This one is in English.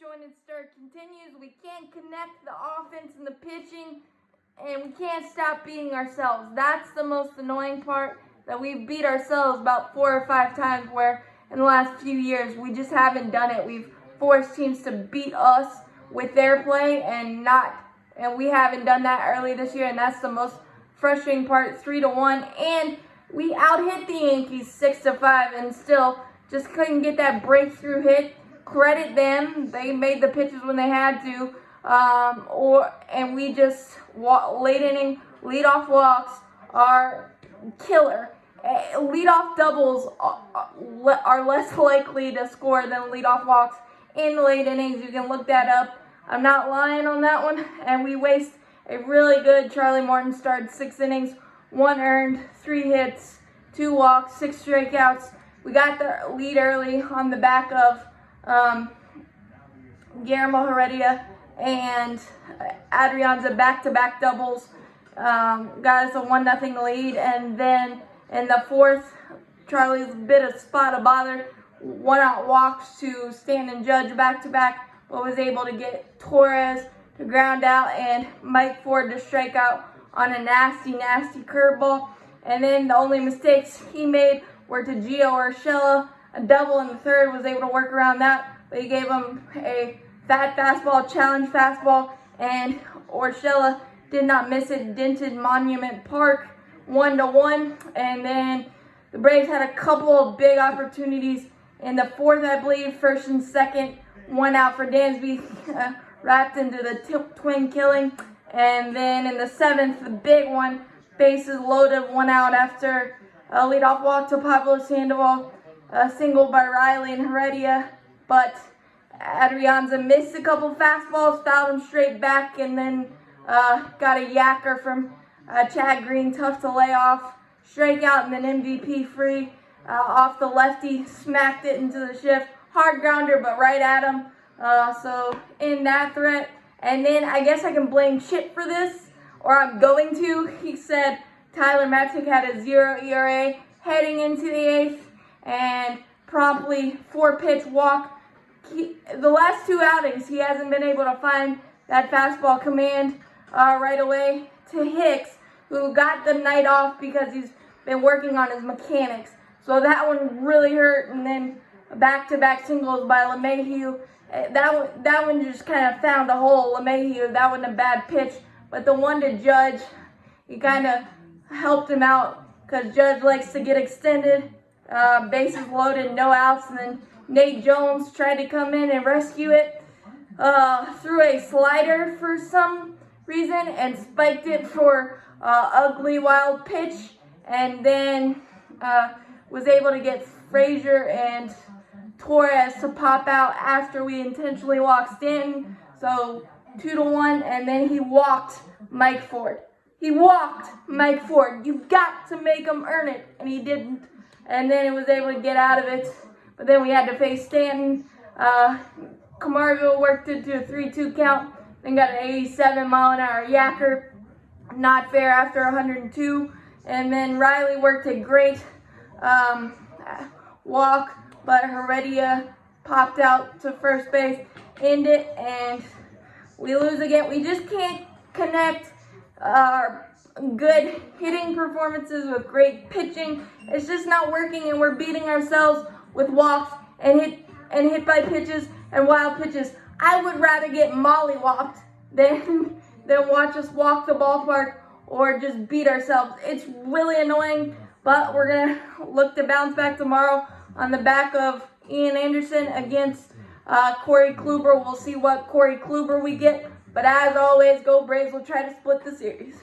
disjointed start continues. We can't connect the offense and the pitching, and we can't stop beating ourselves. That's the most annoying part, that we've beat ourselves about 4 or 5 times, where in the last few years we just haven't done it. We've forced teams to beat us with their play and we haven't done that early this year, and that's the most frustrating part. 3-1, and we out-hit the Yankees 6-5 and still just couldn't get that breakthrough hit. Credit them. They made the pitches when they had to. And we just, late inning leadoff walks are killer. Leadoff doubles are less likely to score than leadoff walks in the late innings. You can look that up. I'm not lying on that one. And we waste a really good Charlie Morton start. 6 innings, 1 earned, 3 hits, 2 walks, 6 strikeouts. We got the lead early on the back of Guillermo Heredia and Adrianza back-to-back doubles. Got us a 1-0 lead, and then in the 4th, Charlie's bit a spot of bother, 1-out walks to Stanton Judge back-to-back, but was able to get Torres to ground out and Mike Ford to strike out on a nasty curveball. And then the only mistakes he made were to Gio Urshela. A double in the 3rd, was able to work around that, but he gave him a fat fastball, challenge fastball, and Urshela did not miss it. Dented Monument Park, 1-1. And then the Braves had a couple of big opportunities in the 4th, I believe, 1st and 2nd. 1 out for Dansby, wrapped into the twin killing. And then in the 7th, the big one, bases loaded, 1 out after a leadoff walk to Pablo Sandoval, a single by Riley and Heredia, but Adrianza missed a couple fastballs, fouled him straight back, and then got a yacker from Chad Green, tough to lay off, strikeout, and then MVP free off the lefty, smacked it into the shift, hard grounder, but right at him. So in that threat, and then I guess I can blame Chip for this, or I'm going to. He said Tyler Matzik had a 0 ERA heading into the 8th, and promptly 4-pitch walk. The last 2 outings, he hasn't been able to find that fastball command right away to Hicks, who got the night off because he's been working on his mechanics. So that one really hurt, and then back-to-back singles by LeMahieu. That one just kind of found a hole. LeMahieu, that wasn't a bad pitch, but the one to Judge, he kind of helped him out because Judge likes to get extended. Bases loaded, no outs, and then Nate Jones tried to come in and rescue it. Threw a slider for some reason and spiked it for ugly wild pitch, and then was able to get Frazier and Torres to pop out after we intentionally walked Stanton. So 2-1, and then he walked Mike Ford. He walked Mike Ford. You've got to make him earn it, and he didn't. And then he was able to get out of it. But then we had to face Stanton. Camargo worked it to a 3-2 count. Then got an 87-mile-an-hour yacker. Not fair after 102. And then Riley worked a great walk, but Heredia popped out to first base, end it, and we lose again. We just can't connect our good hitting performances with great pitching. It's just not working, and we're beating ourselves with walks and hit by pitches and wild pitches. I would rather get mollywopped than watch us walk the ballpark or just beat ourselves. It's really annoying, but we're gonna look to bounce back tomorrow on the back of Ian Anderson against Corey Kluber. We'll see what Corey Kluber we get, but as always, go Braves. We'll try to split the series.